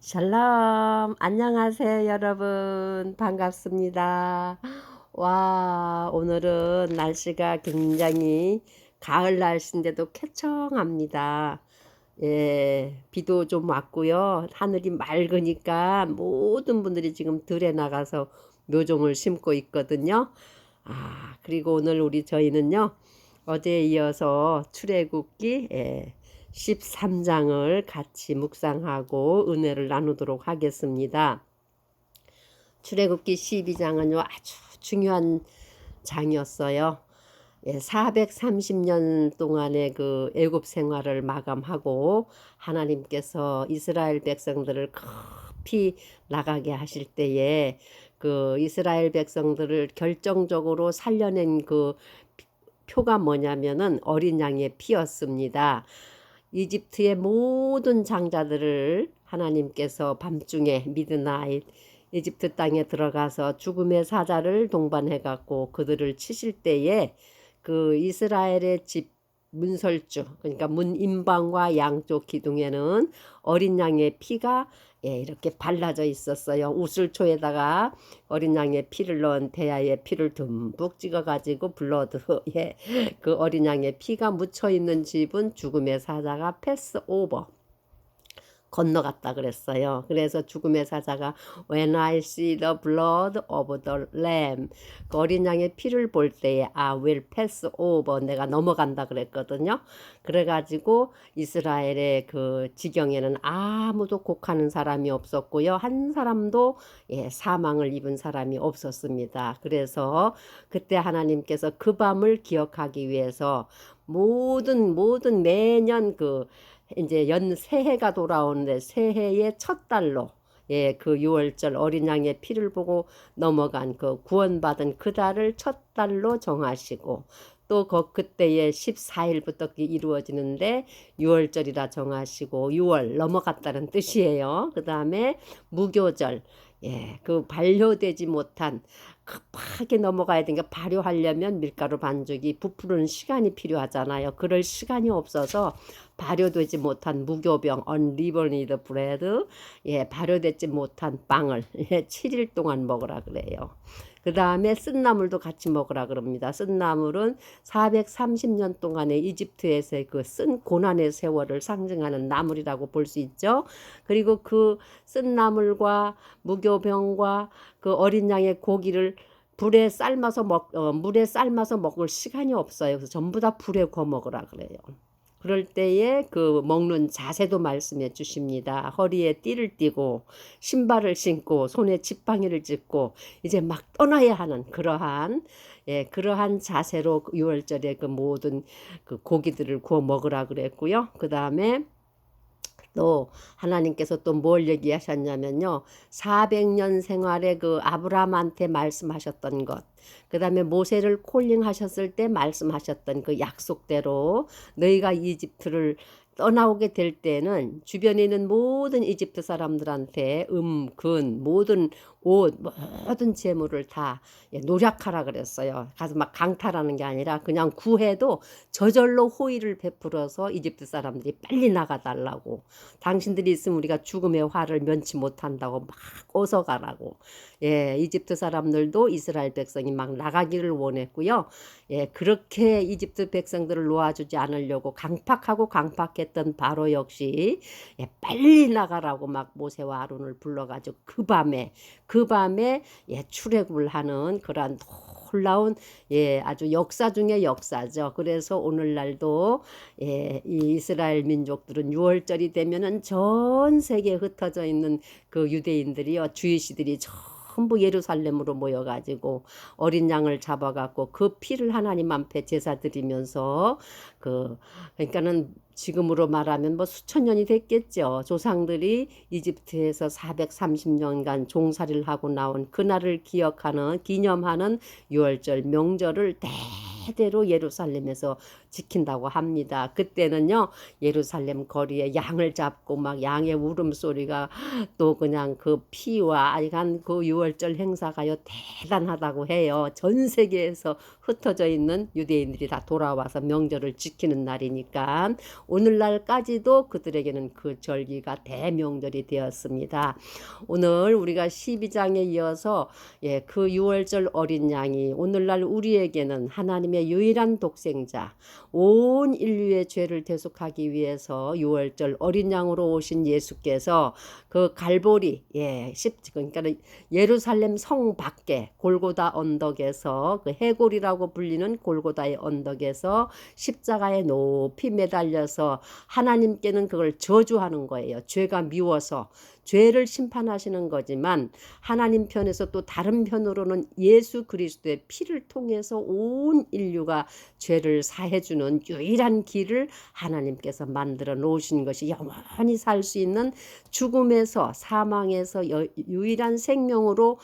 샬롬, 안녕하세요, 여러분. 반갑습니다. 와, 오늘은 날씨가 굉장히 가을 날씨인데도 쾌청합니다. 예, 비도 좀 왔고요. 하늘이 맑으니까 모든 분들이 지금 들에 나가서 묘종을 심고 있거든요. 그리고 오늘 저희는요, 어제에 이어서 출애굽기 13장을 같이 묵상하고 은혜를 나누도록 하겠습니다. 출애굽기 12장은요, 아주 중요한 장이었어요. 430년 동안의 그 애굽 생활을 마감하고 하나님께서 이스라엘 백성들을 급히 나가게 하실 때에 그 이스라엘 백성들을 결정적으로 살려낸 그 표가 뭐냐면은 어린 양의 피였습니다. 이집트의 모든 장자들을 하나님께서 밤중에 미드나잇 이집트 땅에 들어가서 죽음의 사자를 동반해 갖고 그들을 치실 때에 그 이스라엘의 집 문설주, 그러니까 문임방과 양쪽 기둥에는 어린 양의 피가 이렇게 발라져 있었어요. 우슬초에다가 어린 양의 피를 넣은 대야의 피를 듬뿍 찍어가지고 블러드, 그 어린 양의 피가 묻혀 있는 집은 죽음의 사자가 패스 오버. 건너갔다 그랬어요. 그래서 죽음의 사자가 When I see the blood of the lamb, 그 어린 양의 피를 볼 때에 I will pass over, 내가 넘어간다 그랬거든요. 그래가지고 이스라엘의 그 지경에는 아무도 곡하는 사람이 없었고요. 한 사람도 사망을 입은 사람이 없었습니다. 그래서 그때 하나님께서 그 밤을 기억하기 위해서 모든 매년 그 이제 새해가 돌아오는데 새해의 첫 달로 그 유월절 어린 양의 피를 보고 넘어간 그 구원받은 그 달을 첫 달로 정하시고 또 그때의 14일부터 이루어지는데 유월절이라 정하시고 6월 넘어갔다는 뜻이에요. 그 다음에 무교절, 그 반려되지 못한 급하게 넘어가야 되니까 발효하려면 밀가루 반죽이 부풀는 시간이 필요하잖아요. 그럴 시간이 없어서 발효되지 못한 무교병 unleavened bread, 발효되지 못한 빵을 7일 동안 먹으라 그래요. 그 다음에 쓴나물도 같이 먹으라 그럽니다. 쓴나물은 430년 동안의 이집트에서의 그 쓴 고난의 세월을 상징하는 나물이라고 볼 수 있죠. 그리고 그 쓴나물과 무교병과 그 어린 양의 고기를 물에 삶아서 먹을 시간이 없어요. 그래서 전부 다 불에 구워 먹으라 그래요. 그럴 때에 그 먹는 자세도 말씀해 주십니다. 허리에 띠를 띠고 신발을 신고 손에 지팡이를 짚고 이제 막 떠나야 하는 그러한 자세로 유월절에 그 모든 그 고기들을 구워 먹으라 그랬고요. 그 다음에 또 하나님께서 또 뭘 얘기하셨냐면요. 400년 생활의 그 아브라함한테 말씀하셨던 것, 그 다음에 모세를 콜링하셨을 때 말씀하셨던 그 약속대로 너희가 이집트를 떠나오게 될 때는 주변에 있는 모든 이집트 사람들한테 근, 모든 옷, 모든 재물을 다 노력하라 그랬어요. 가서 막 강탈하는 게 아니라 그냥 구해도 저절로 호의를 베풀어서 이집트 사람들이 빨리 나가달라고. 당신들이 있으면 우리가 죽음의 화를 면치 못한다고 막 어서가라고. 이집트 사람들도 이스라엘 백성이 막 나가기를 원했고요. 그렇게 이집트 백성들을 놓아주지 않으려고 강팍했던 바로 역시 빨리 나가라고 막 모세와 아론을 불러가지고 그 밤에 출애굽을 하는 그러한 놀라운 아주 역사 중의 역사죠. 그래서 오늘날도 이 이스라엘 민족들은 6월절이 되면은 전 세계에 흩어져 있는 그 유대인들이요, 주이시들이 전부 예루살렘으로 모여가지고 어린 양을 잡아갖고 그 피를 하나님 앞에 제사 드리면서 그러니까는 지금으로 말하면 뭐 수천 년이 됐겠죠. 조상들이 이집트에서 430년간 종살이를 하고 나온 그날을 기념하는 유월절 명절을 대대로 예루살렘에서 지킨다고 합니다. 그때는요, 예루살렘 거리에 양을 잡고 막 양의 울음소리가 또 그냥 그 피와 아이간 그 유월절 행사가요 대단하다고 해요. 전 세계에서 흩어져 있는 유대인들이 다 돌아와서 명절을 지키는 날이니까 오늘날까지도 그들에게는 그 절기가 대명절이 되었습니다. 오늘 우리가 12장에 이어서 그 유월절 어린 양이 오늘날 우리에게는 하나님의 유일한 독생자, 온 인류의 죄를 대속하기 위해서 유월절 어린 양으로 오신 예수께서 그 갈보리, 그러니까 예루살렘 성 밖에 골고다 언덕에서 그 해골이라고 불리는 골고다의 언덕에서 십자가에 높이 매달려서 하나님께는 그걸 저주하는 거예요. 죄가 미워서 죄를 심판하시는 거지만 하나님 편에서 또 다른 편으로는 예수 그리스도의 피를 통해서 온 인류가 죄를 사해주는 유일한 길을 하나님께서 만들어 놓으신 것이 영원히 살 수 있는 죽음에서 사망에서 유일한 생명으로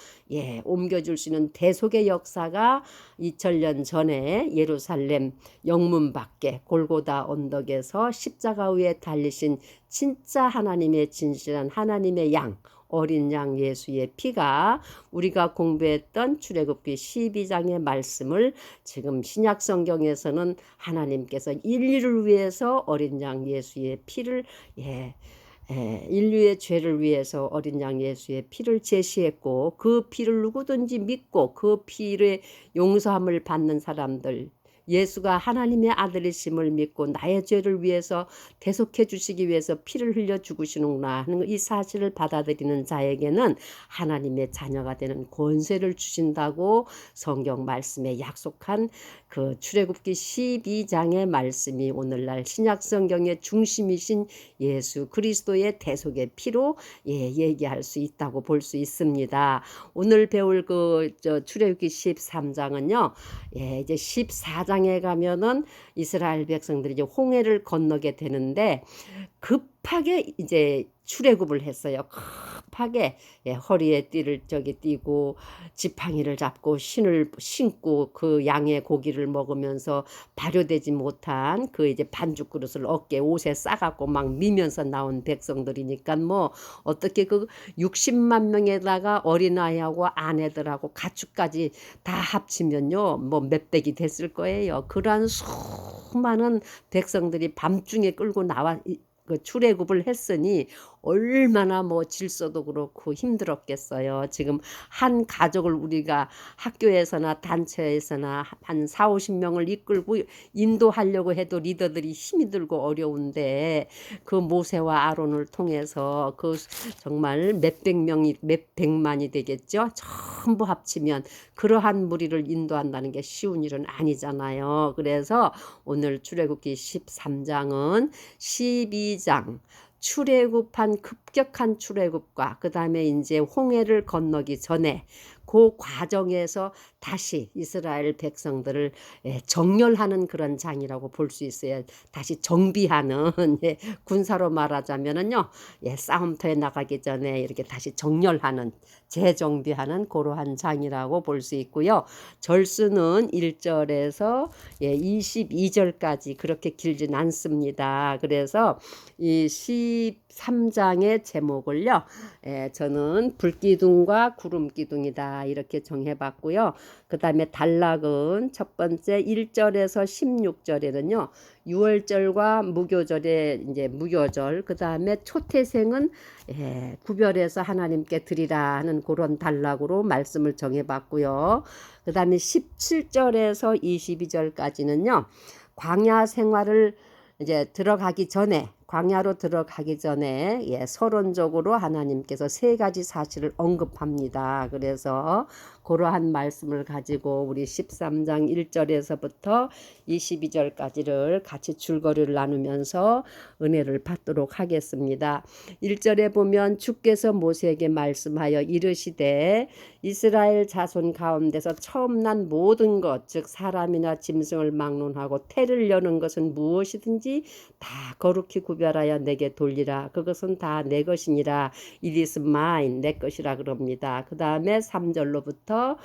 옮겨줄 수 있는 대속의 역사가 2000년 전에 예루살렘 영문 밖에 골고다 언덕에서 십자가 위에 달리신 진짜 하나님의 진실한 하나님의 양, 어린 양 예수의 피가 우리가 공부했던 출애굽기 12장의 말씀을 지금 신약 성경에서는 하나님께서 인류를 위해서 어린 양 예수의 피를 인류의 죄를 위해서 어린 양 예수의 피를 제시했고 그 피를 누구든지 믿고 그 피를 용서함을 받는 사람들, 예수가 하나님의 아들이심을 믿고 나의 죄를 위해서 대속해 주시기 위해서 피를 흘려 죽으시는구나 하는 이 사실을 받아들이는 자에게는 하나님의 자녀가 되는 권세를 주신다고 성경 말씀에 약속한 그 출애굽기 12장의 말씀이 오늘날 신약 성경의 중심이신 예수 그리스도의 대속의 피로 얘기할 수 있다고 볼 수 있습니다. 오늘 배울 출애굽기 13장은요. 이제 14장에 가면은 이스라엘 백성들이 이제 홍해를 건너게 되는데 급하게 이제 출애굽을 했어요. 급하게 허리에 띠를 띠고 지팡이를 잡고 신을 신고 그 양의 고기를 먹으면서 발효되지 못한 그 이제 반죽 그릇을 어깨 옷에 싸갖고 막 미면서 나온 백성들이니까 뭐 어떻게 그 60만 명에다가 어린아이하고 아내들하고 가축까지 다 합치면요 뭐 몇백이 됐을 거예요. 그러한 수많은 백성들이 밤중에 끌고 나와 그 출애굽을 했으니 얼마나 뭐 질서도 그렇고 힘들었겠어요. 지금 한 가족을 우리가 학교에서나 단체에서나 한 4, 50명을 이끌고 인도하려고 해도 리더들이 힘이 들고 어려운데 그 모세와 아론을 통해서 그 정말 몇백 명이 몇백만이 되겠죠. 전부 합치면 그러한 무리를 인도한다는 게 쉬운 일은 아니잖아요. 그래서 오늘 출애굽기 13장은 12장 출애굽한 급격한 출애굽과 그 다음에 이제 홍해를 건너기 전에 그 과정에서 다시 이스라엘 백성들을 정렬하는 그런 장이라고 볼 수 있어요. 다시 정비하는 군사로 말하자면은요 싸움터에 나가기 전에 이렇게 다시 정렬하는 재정비하는 그러한 장이라고 볼 수 있고요. 절수는 1절에서 22절까지 그렇게 길진 않습니다. 그래서 이 13장의 제목을요 저는 불기둥과 구름기둥이다 이렇게 정해봤고요. 그 다음에 단락은 첫 번째 1절에서 16절에는요. 유월절과 무교절에 이제 무교절 그 다음에 초태생은 구별해서 하나님께 드리라 하는 그런 단락으로 말씀을 정해봤고요. 그 다음에 17절에서 22절까지는요. 광야 생활을 이제 들어가기 전에 광야로 들어가기 전에 서론적으로 하나님께서 세 가지 사실을 언급합니다. 그래서 그러한 말씀을 가지고 우리 13장 1절에서부터 22절까지를 같이 줄거리를 나누면서 은혜를 받도록 하겠습니다. 1절에 보면 주께서 모세에게 말씀하여 이르시되 이스라엘 자손 가운데서 처음 난 모든 것 즉 사람이나 짐승을 막론하고 태를 여는 것은 무엇이든지 다 거룩히 구별하여 내게 돌리라. 그것은 다 내 것이니라. It is mine. 내 것이라 그럽니다. 그 다음에 3절로부터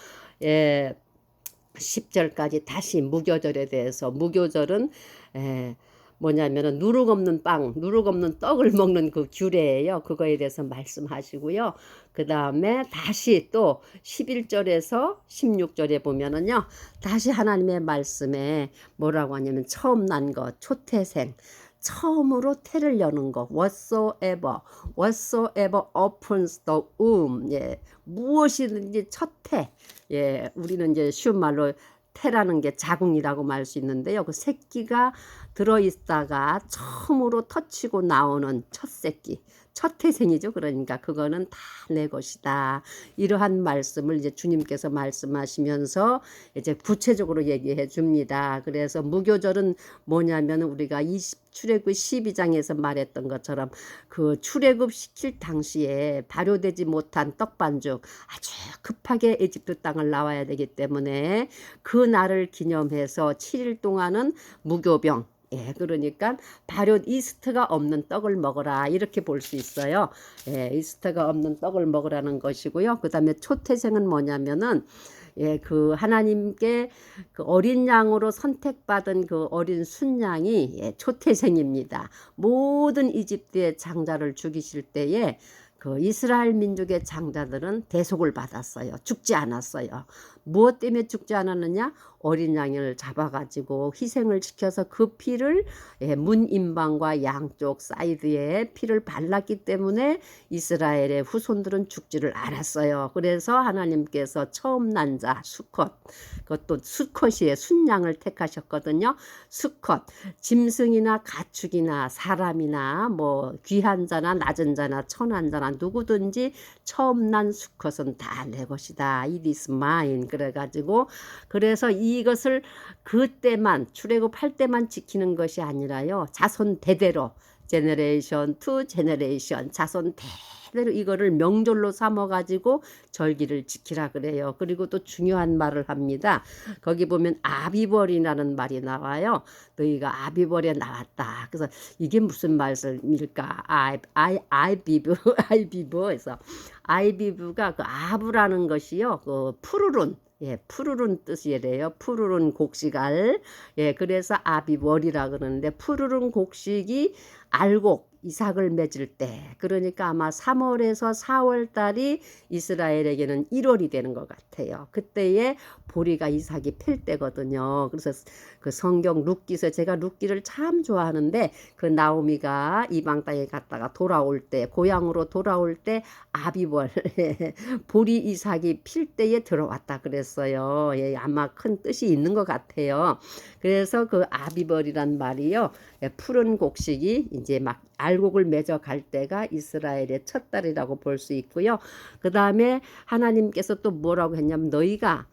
10절까지 다시 무교절에 대해서, 무교절은 에, 뭐냐면은 누룩 없는 빵, 누룩 없는 떡을 먹는 그 규례예요. 그거에 대해서 말씀하시고요. 그 다음에 다시 또 11절에서 16절에 보면은요, 다시 하나님의 말씀에 뭐라고 하냐면 처음 난 것, 초태생, 처음으로 태를 여는 것, whatsoever opens the womb, 예, 무엇이든지 첫 태, 예, 우리는 이제 쉬운 말로 태라는 게 자궁이라고 말 수 있는데요. 그 새끼가 들어있다가 처음으로 터치고 나오는 첫 새끼, 첫 태생이죠. 그러니까 그거는 다 내 것이다. 이러한 말씀을 이제 주님께서 말씀하시면서 이제 구체적으로 얘기해 줍니다. 그래서 무교절은 뭐냐면 우리가 출애굽 12장에서 말했던 것처럼 그 출애굽 시킬 당시에 발효되지 못한 떡반죽, 아주 급하게 에집트 땅을 나와야 되기 때문에 그 날을 기념해서 7일 동안은 무교병, 예, 그러니까 발효 이스트가 없는 떡을 먹어라, 이렇게 볼 수 있어요. 예, 이스트가 없는 떡을 먹으라는 것이고요. 그 다음에 초태생은 뭐냐면은 예, 그 하나님께 그 어린 양으로 선택받은 그 어린 순양이 예, 초태생입니다. 모든 이집트의 장자를 죽이실 때에 그 이스라엘 민족의 장자들은 대속을 받았어요. 죽지 않았어요. 무엇 때문에 죽지 않았느냐? 어린 양을 잡아가지고 희생을 시켜서 그 피를 예, 문 임방과 양쪽 사이드에 피를 발랐기 때문에 이스라엘의 후손들은 죽지를 않았어요. 그래서 하나님께서 처음 난 자 수컷, 그것도 수컷이에 순양을 택하셨거든요. 수컷, 짐승이나 가축이나 사람이나 뭐 귀한 자나 낮은 자나 천한 자나 누구든지 처음 난 수컷은 다 내 것이다. It is mine. 그래가지고 그래서 이것을 그때만 출애굽할 때만 지키는 것이 아니라요, 자손 대대로 제너레이션 투 제너레이션 자손 대대로 이거를 명절로 삼아가지고 절기를 지키라 그래요. 그리고 또 중요한 말을 합니다. 거기 보면 아비벌이라는 말이 나와요. 너희가 아비벌에 나왔다. 그래서 이게 무슨 말씀일까? 아이비브 아이비브에서 아이비브가 그 아부라는 것이요, 그 푸르른, 예, 푸르른 뜻이래요. 푸르른 곡식알. 예, 그래서 아비월이라 그러는데 푸르른 곡식이 알곡 이삭을 맺을 때, 그러니까 아마 3월에서 4월 달이 이스라엘에게는 1월이 되는 것 같아요. 그때에 보리가 이삭이 필 때거든요. 그래서 그 성경 룻기서, 제가 룻기를 참 좋아하는데 그 나오미가 이방 땅에 갔다가 돌아올 때, 고향으로 돌아올 때 아비월 보리 이삭이 필 때에 들어왔다 그랬어요. 예, 아마 큰 뜻이 있는 것 같아요. 그래서 그 아비벌이란 말이요, 예, 푸른 곡식이 이제 막 알곡을 맺어 갈 때가 이스라엘의 첫 달이라고 볼 수 있고요. 그 다음에 하나님께서 또 뭐라고 했냐면 너희가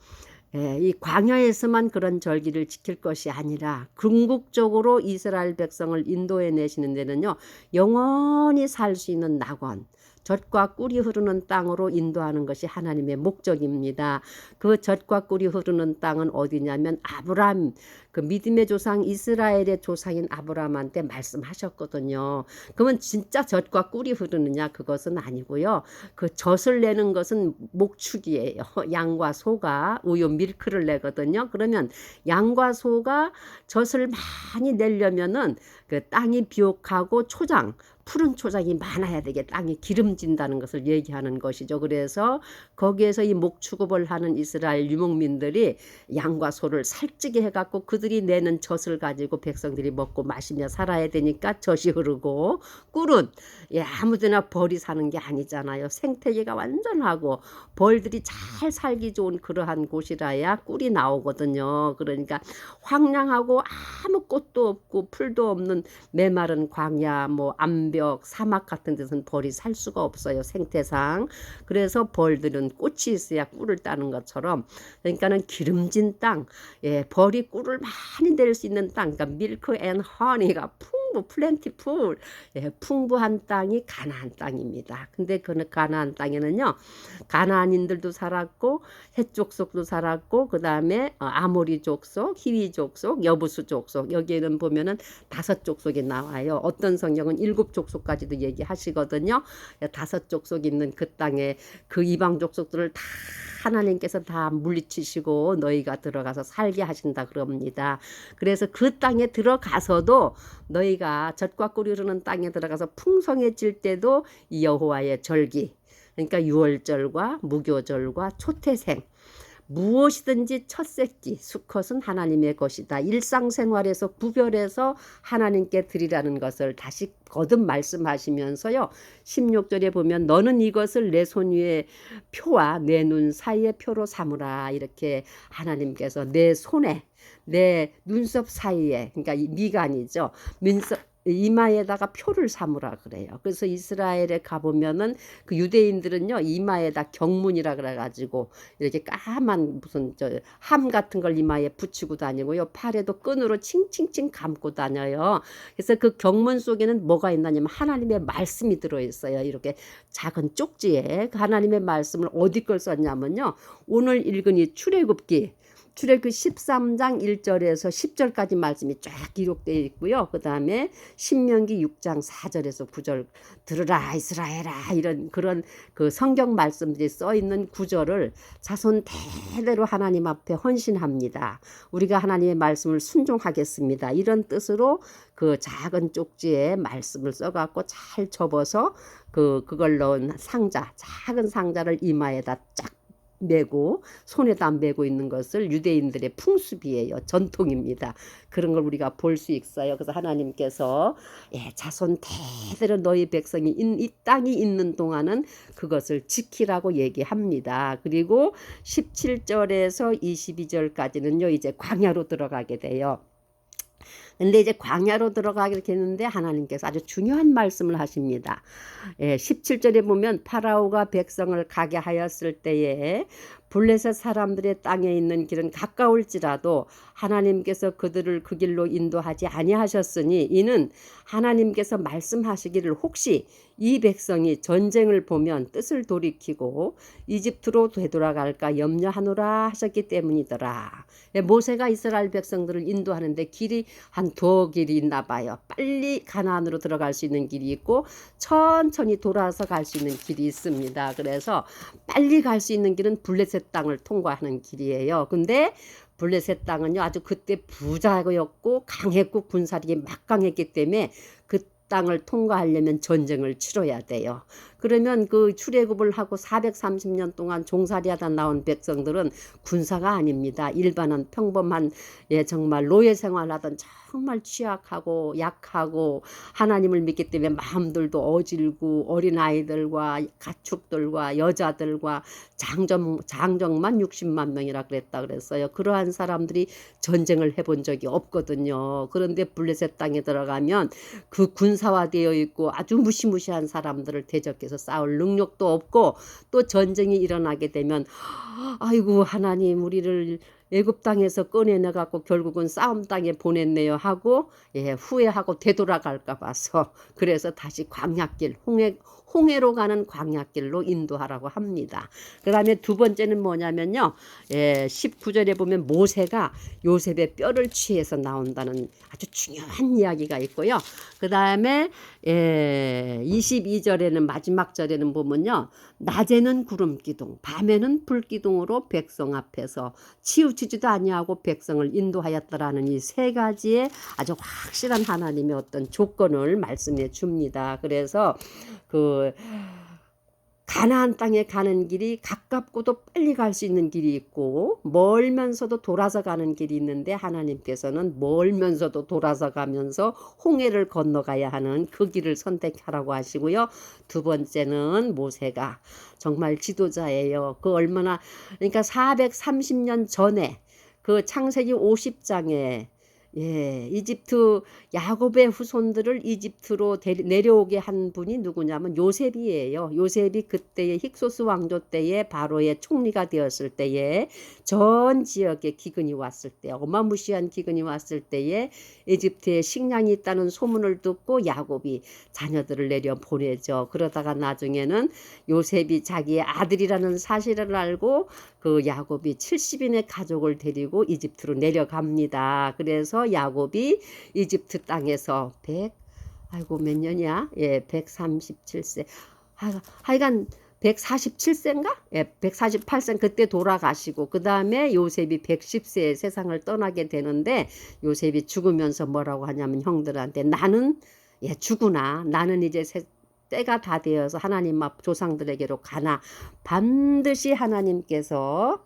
예, 이 광야에서만 그런 절기를 지킬 것이 아니라 궁극적으로 이스라엘 백성을 인도해 내시는 데는요, 영원히 살 수 있는 낙원, 젖과 꿀이 흐르는 땅으로 인도하는 것이 하나님의 목적입니다. 그 젖과 꿀이 흐르는 땅은 어디냐면 아브람, 그 믿음의 조상 이스라엘의 조상인 아브람한테 말씀하셨거든요. 그러면 진짜 젖과 꿀이 흐르느냐? 그것은 아니고요. 그 젖을 내는 것은 목축이에요. 양과 소가 우유 밀크를 내거든요. 그러면 양과 소가 젖을 많이 내려면은 그 땅이 비옥하고 초장, 푸른 초장이 많아야 되게 땅이 기름진다는 것을 얘기하는 것이죠. 그래서 거기에서 이 목축업을 하는 이스라엘 유목민들이 양과 소를 살찌게 해갖고 그들이 내는 젖을 가지고 백성들이 먹고 마시며 살아야 되니까 젖이 흐르고, 꿀은 예, 아무데나 벌이 사는 게 아니잖아요. 생태계가 완전하고 벌들이 잘 살기 좋은 그러한 곳이라야 꿀이 나오거든요. 그러니까 황량하고 아무 꽃도 없고 풀도 없는 메마른 광야, 뭐 암벽, 사막 같은 데서는 벌이 살 수가 없어요, 생태상. 그래서 벌들은 꽃이 있어야 꿀을 따는 것처럼, 그러니까는 기름진 땅, 예, 벌이 꿀을 많이 낼 수 있는 땅, 그러니까 밀크 앤 허니가 플랜티풀, 예, 풍부한 땅이 가나안 땅입니다. 근데 그 가나안 땅에는요, 가나안인들도 살았고 헷 족속도 살았고, 그 다음에 아모리 족속, 히위 족속, 여부수 족속, 여기에는 보면은 5족속이 나와요. 어떤 성경은 7족속까지도 얘기하시거든요. 5족속 있는 그 땅에 그 이방 족속들을 다 하나님께서 다 물리치시고 너희가 들어가서 살게 하신다 그럽니다. 그래서 그 땅에 들어가서도 너희가 젖과 꿀이 흐르는 땅에 들어가서 풍성해질 때도 이 여호와의 절기, 그러니까 유월절과 무교절과 초태생, 무엇이든지 첫새끼 수컷은 하나님의 것이다. 일상생활에서 구별해서 하나님께 드리라는 것을 다시 거듭 말씀하시면서요. 16절에 보면 너는 이것을 내 손 위에 표와 내 눈 사이의 표로 삼으라. 이렇게 하나님께서 내 손에 내 눈썹 사이에, 그러니까 미간이죠. 이마에다가 표를 삼으라 그래요. 그래서 이스라엘에 가보면은 그 유대인들은요 이마에다 경문이라 그래가지고 이렇게 까만 무슨 함 같은 걸 이마에 붙이고 다니고요, 팔에도 끈으로 칭칭칭 감고 다녀요. 그래서 그 경문 속에는 뭐가 있냐면 하나님의 말씀이 들어있어요. 이렇게 작은 쪽지에 그 하나님의 말씀을 어디 걸 썼냐면요, 오늘 읽은 이 출애굽기 13장 1절에서 10절까지 말씀이 쫙 기록되어 있고요. 그 다음에 신명기 6장 4절에서 9절 들으라 이스라엘아, 이런 그런 그 성경 말씀들이 써 있는 구절을 자손 대대로 하나님 앞에 헌신합니다. 우리가 하나님의 말씀을 순종하겠습니다. 이런 뜻으로 그 작은 쪽지에 말씀을 써갖고 잘 접어서 그걸 넣은 상자, 작은 상자를 이마에다 쫙 메고 손에다 메고 있는 것을 유대인들의 풍습이에요. 전통입니다. 그런 걸 우리가 볼 수 있어요. 그래서 하나님께서 자손 대대로 너희 백성이 이 땅이 있는 동안은 그것을 지키라고 얘기합니다. 그리고 17절에서 22절까지는요 이제 광야로 들어가게 돼요. 근데 이제 광야로 들어가게 되는데 하나님께서 아주 중요한 말씀을 하십니다. 17절에 보면 파라오가 백성을 가게 하였을 때에 블레셋 사람들의 땅에 있는 길은 가까울지라도 하나님께서 그들을 그 길로 인도하지 아니하셨으니 이는 하나님께서 말씀하시기를 혹시 이 백성이 전쟁을 보면 뜻을 돌이키고 이집트로 되돌아갈까 염려하노라 하셨기 때문이더라. 모세가 이스라엘 백성들을 인도하는데 길이 한 두 길이 있나 봐요. 빨리 가나안으로 들어갈 수 있는 길이 있고 천천히 돌아서 갈 수 있는 길이 있습니다. 그래서 빨리 갈 수 있는 길은 블레셋 땅을 통과하는 길이에요. 근데 블레셋 땅은요 아주 그때 부자였고 강했고 군사력이 막강했기 때문에 그 땅을 통과하려면 전쟁을 치러야 돼요. 그러면 그 출애굽을 하고 430년 동안 종살이하다 나온 백성들은 군사가 아닙니다. 일반한 평범한 정말 노예 생활하던 정말 취약하고 약하고 하나님을 믿기 때문에 마음들도 어질고 어린아이들과 가축들과 여자들과 장정만 60만 명이라 그랬다 그랬어요. 그러한 사람들이 전쟁을 해본 적이 없거든요. 그런데 블레셋 땅에 들어가면 그 군사화되어 있고 아주 무시무시한 사람들을 대적해서 싸울 능력도 없고 또 전쟁이 일어나게 되면 아이고 하나님 우리를 애굽 땅에서 꺼내내 갖고 결국은 싸움 땅에 보냈네요 하고 후회하고 되돌아갈까 봐서 그래서 다시 광야길 홍해로 가는 광야길로 인도하라고 합니다. 그 다음에 두 번째는 뭐냐면요. 19절에 보면 모세가 요셉의 뼈를 취해서 나온다는 아주 중요한 이야기가 있고요. 그 다음에 22절에는 마지막 절에는 보면요. 낮에는 구름기둥 밤에는 불기둥으로 백성 앞에서 치우치지도 아니하고 백성을 인도하였다라는 이 세 가지의 아주 확실한 하나님의 어떤 조건을 말씀해 줍니다. 그래서 그 가나안 땅에 가는 길이 가깝고도 빨리 갈 수 있는 길이 있고 멀면서도 돌아서 가는 길이 있는데 하나님께서는 멀면서도 돌아서 가면서 홍해를 건너가야 하는 그 길을 선택하라고 하시고요. 두 번째는 모세가 정말 지도자예요. 그 얼마나 그러니까 430년 전에 그 창세기 50장에 이집트 야곱의 후손들을 이집트로 내려오게 한 분이 누구냐면 요셉이에요. 요셉이 그때의 힉소스 왕조 때에 바로의 총리가 되었을 때에 전 지역에 기근이 왔을 때 어마무시한 기근이 왔을 때에 이집트에 식량이 있다는 소문을 듣고 야곱이 자녀들을 내려 보내죠. 그러다가 나중에는 요셉이 자기의 아들이라는 사실을 알고 그 야곱이 70인의 가족을 데리고 이집트로 내려갑니다. 그래서 야곱이 이집트 땅에서 몇 년이야? 137세. 하여간 147세인가? 예, 148세 그때 돌아가시고 그 다음에 요셉이 110세에 세상을 떠나게 되는데 요셉이 죽으면서 뭐라고 하냐면 형들한테 나는 죽으나 나는 이제 때가 다 되어서 하나님 앞 조상들에게로 가나 반드시 하나님께서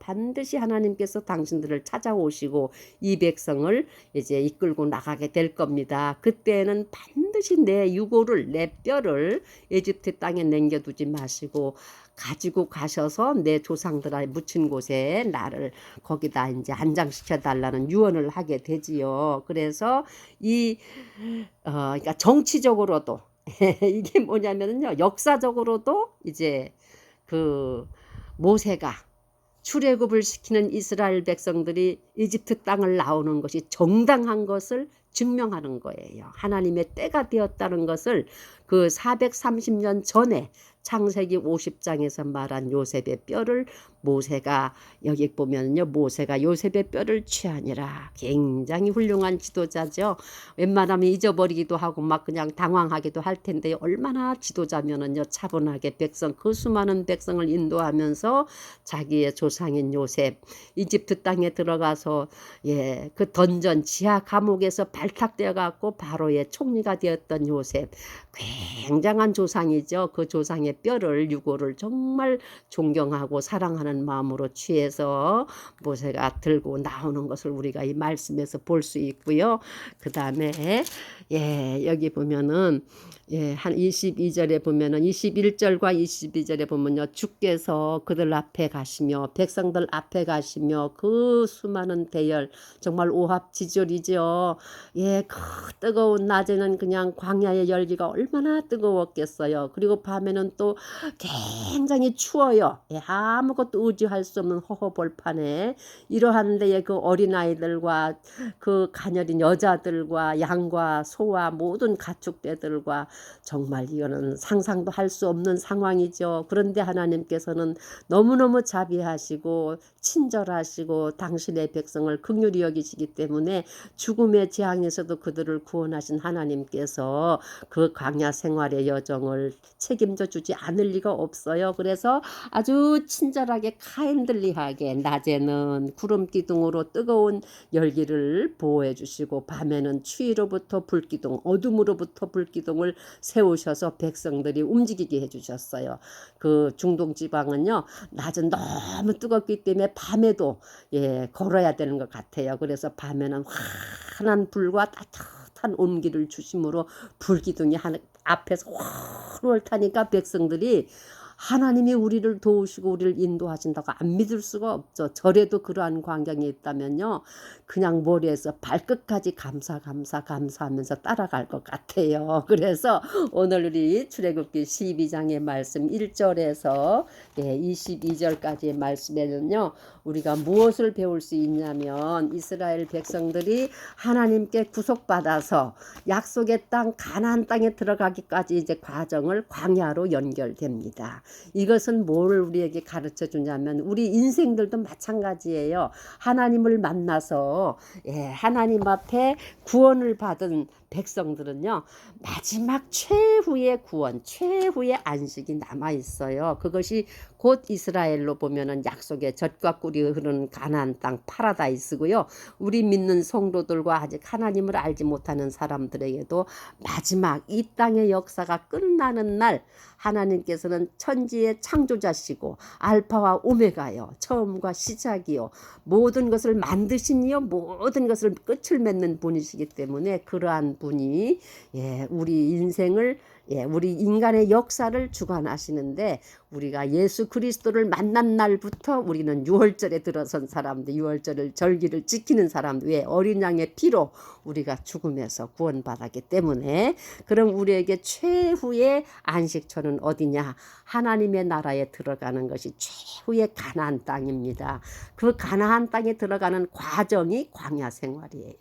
당신들을 찾아오시고 이 백성을 이제 이끌고 나가게 될 겁니다. 그때는 반드시 내 유고를 내 뼈를 에집트 땅에 남겨두지 마시고 가지고 가셔서 내 조상들아 묻힌 곳에 나를 거기다 이제 안장시켜 달라는 유언을 하게 되지요. 그래서 그러니까 정치적으로도 이게 뭐냐면요, 역사적으로도 이제 그 모세가 출애굽을 시키는 이스라엘 백성들이 이집트 땅을 나오는 것이 정당한 것을 증명하는 거예요. 하나님의 때가 되었다는 것을 그 430년 전에 창세기 50장에서 말한 요셉의 뼈를 모세가 여기 보면요, 모세가 요셉의 뼈를 취하니라. 굉장히 훌륭한 지도자죠. 웬만하면 잊어버리기도 하고 막 그냥 당황하기도 할 텐데 얼마나 지도자면은요, 차분하게 그 수많은 백성을 인도하면서 자기의 조상인 요셉 이집트 땅에 들어가서 그 던전 지하 감옥에서 발탁되어 갖고 바로의 총리가 되었던 요셉, 굉장한 조상이죠. 그 조상의 뼈를 유고를 정말 존경하고 사랑하는 마음으로 취해서 모세가 들고 나오는 것을 우리가 이 말씀에서 볼 수 있고요. 그 다음에 여기 보면은 한 22절에 보면은 21절과 22절에 보면요, 주께서 그들 앞에 가시며 백성들 앞에 가시며 그 수많은 대열 정말 오합지졸이죠. 그 뜨거운 낮에는 그냥 광야의 열기가 얼마나 뜨거웠겠어요. 그리고 밤에는 또 굉장히 추워요. 아무것도 의지할 수 없는 허허벌판에 이러한 데에 그 어린아이들과 그 가녀린 여자들과 양과 소와 모든 가축대들과 정말 이거는 상상도 할 수 없는 상황이죠. 그런데 하나님께서는 너무너무 자비하시고 친절하시고 당신의 백성을 긍휼히 여기시기 때문에 죽음의 재앙에서도 그들을 구원하신 하나님께서 그 광야 생활의 여정을 책임져 주지 않을 리가 없어요. 그래서 아주 친절하게 카인들리하게 낮에는 구름 기둥으로 뜨거운 열기를 보호해 주시고 밤에는 추위로부터 불기둥, 어둠으로부터 불기둥을 세우셔서 백성들이 움직이게 해주셨어요. 그 중동 지방은요, 낮은 너무 뜨겁기 때문에 밤에도 걸어야 되는 것 같아요. 그래서 밤에는 환한 불과 따뜻한 온기를 주심으로 불기둥이 앞에서 활활 타니까 백성들이 하나님이 우리를 도우시고 우리를 인도하신다고 안 믿을 수가 없죠. 절에도 그러한 광경이 있다면요, 그냥 머리에서 발끝까지 감사하면서 따라갈 것 같아요. 그래서 오늘 우리 출애굽기 12장의 말씀 1절에서 22절까지의 말씀에는요, 우리가 무엇을 배울 수 있냐면 이스라엘 백성들이 하나님께 구속받아서 약속의 땅 가나안 땅에 들어가기까지 이제 과정을 광야로 연결됩니다. 이것은 뭘 우리에게 가르쳐 주냐면 우리 인생들도 마찬가지예요. 하나님을 만나서 하나님 앞에 구원을 받은 백성들은요, 마지막 최후의 구원, 최후의 안식이 남아 있어요. 그것이 곧 이스라엘로 보면은 약속의 젖과 꿀이 흐르는 가나안 땅 파라다이스고요. 우리 믿는 성도들과 아직 하나님을 알지 못하는 사람들에게도 마지막 이 땅의 역사가 끝나는 날 하나님께서는 천지의 창조자시고 알파와 오메가요, 처음과 시작이요, 모든 것을 만드시니요, 모든 것을 끝을 맺는 분이시기 때문에 그러한 분이 우리 인생을 우리 인간의 역사를 주관하시는데 우리가 예수 그리스도를 만난 날부터 우리는 유월절에 들어선 사람들, 유월절을 절기를 지키는 사람들, 왜 어린 양의 피로 우리가 죽음에서 구원받았기 때문에 그럼 우리에게 최후의 안식처는 어디냐? 하나님의 나라에 들어가는 것이 최후의 가나안 땅입니다. 그 가나안 땅에 들어가는 과정이 광야 생활이에요.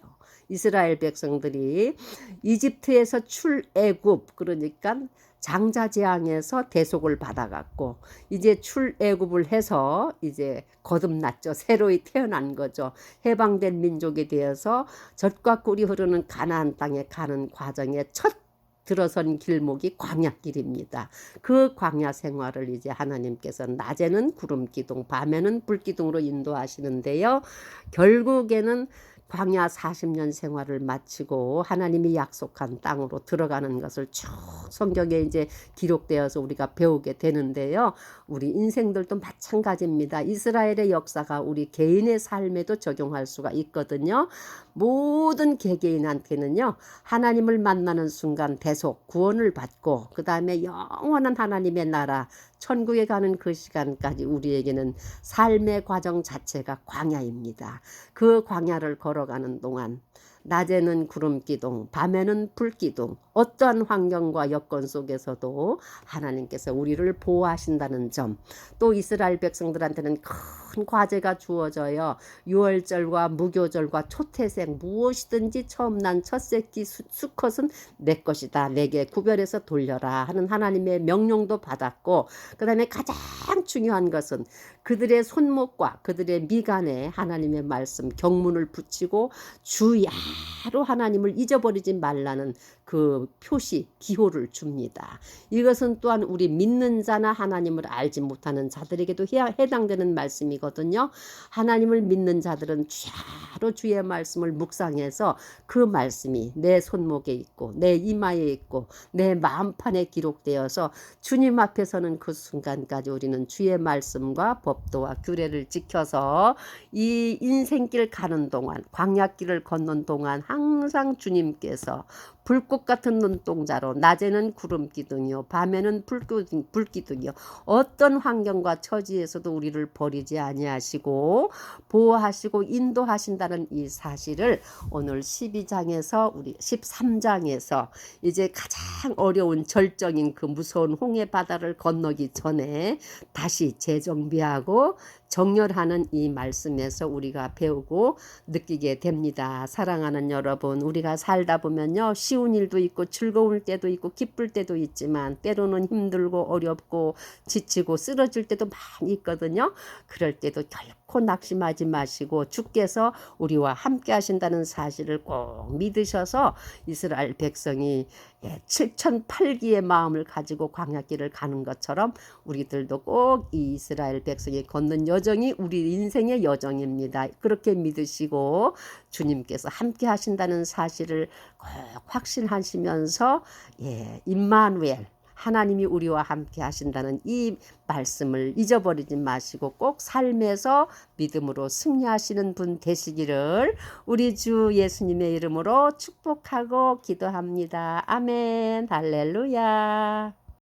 이스라엘 백성들이 이집트에서 출애굽, 그러니까 장자재앙에서 대속을 받아갖고 이제 출애굽을 해서 이제 거듭났죠. 새로이 태어난 거죠. 해방된 민족이 되어서 젖과 꿀이 흐르는 가나안 땅에 가는 과정의 첫 들어선 길목이 광야길입니다. 그 광야 생활을 이제 하나님께서 낮에는 구름 기둥, 밤에는 불 기둥으로 인도하시는데요. 결국에는 광야 40년 생활을 마치고 하나님이 약속한 땅으로 들어가는 것을 쭉 성경에 이제 기록되어서 우리가 배우게 되는데요. 우리 인생들도 마찬가지입니다. 이스라엘의 역사가 우리 개인의 삶에도 적용할 수가 있거든요. 모든 개개인한테는요, 하나님을 만나는 순간 대속, 구원을 받고, 그 다음에 영원한 하나님의 나라, 천국에 가는 그 시간까지 우리에게는 삶의 과정 자체가 광야입니다. 그 광야를 걸어가는 동안 낮에는 구름 기둥, 밤에는 불 기둥, 어떠한 환경과 여건 속에서도 하나님께서 우리를 보호하신다는 점, 또 이스라엘 백성들한테는 큰 과제가 주어져요. 유월절과 무교절과 초태생 무엇이든지 처음 난 첫 새끼 수컷은 내 것이다, 내게 구별해서 돌려라 하는 하나님의 명령도 받았고, 그 다음에 가장 중요한 것은 그들의 손목과 그들의 미간에 하나님의 말씀 경문을 붙이고 주야로 하나님을 잊어버리지 말라는 그 표시 기호를 줍니다. 이것은 또한 우리 믿는 자나 하나님을 알지 못하는 자들에게도 해당되는 말씀이거든요. 하나님을 믿는 자들은 주야로 주의 말씀을 묵상해서 그 말씀이 내 손목에 있고 내 이마에 있고 내 마음판에 기록되어서 주님 앞에 서는 그 순간까지 우리는 주의 말씀과 법도와 규례를 지켜서 이 인생길 가는 동안, 광야길을 걷는 동안 항상 주님께서 불꽃 같은 눈동자로 낮에는 구름 기둥이요 밤에는 불 기둥이요 어떤 환경과 처지에서도 우리를 버리지 아니하시고 보호하시고 인도하신다는 이 사실을 오늘 12장에서 우리 13장에서 이제 가장 어려운 절정인 그 무서운 홍해 바다를 건너기 전에 다시 재정비하고 정렬하는 이 말씀에서 우리가 배우고 느끼게 됩니다. 사랑하는 여러분, 우리가 살다 보면요, 쉬운 일도 있고 즐거울 때도 있고 기쁠 때도 있지만 때로는 힘들고 어렵고 지치고 쓰러질 때도 많이 있거든요. 그럴 때도 결코 낙심하지 마시고 주께서 우리와 함께 하신다는 사실을 꼭 믿으셔서 이스라엘 백성이 7,008기의 마음을 가지고 광야길을 가는 것처럼 우리들도 꼭 이 이스라엘 백성이 걷는 여정이 우리 인생의 여정입니다. 그렇게 믿으시고 주님께서 함께 하신다는 사실을 꼭 확신하시면서 임마누엘 하나님이 우리와 함께 하신다는 이 말씀을 잊어버리지 마시고 꼭 삶에서 믿음으로 승리하시는 분 되시기를 우리 주 예수님의 이름으로 축복하고 기도합니다. 아멘. 할렐루야.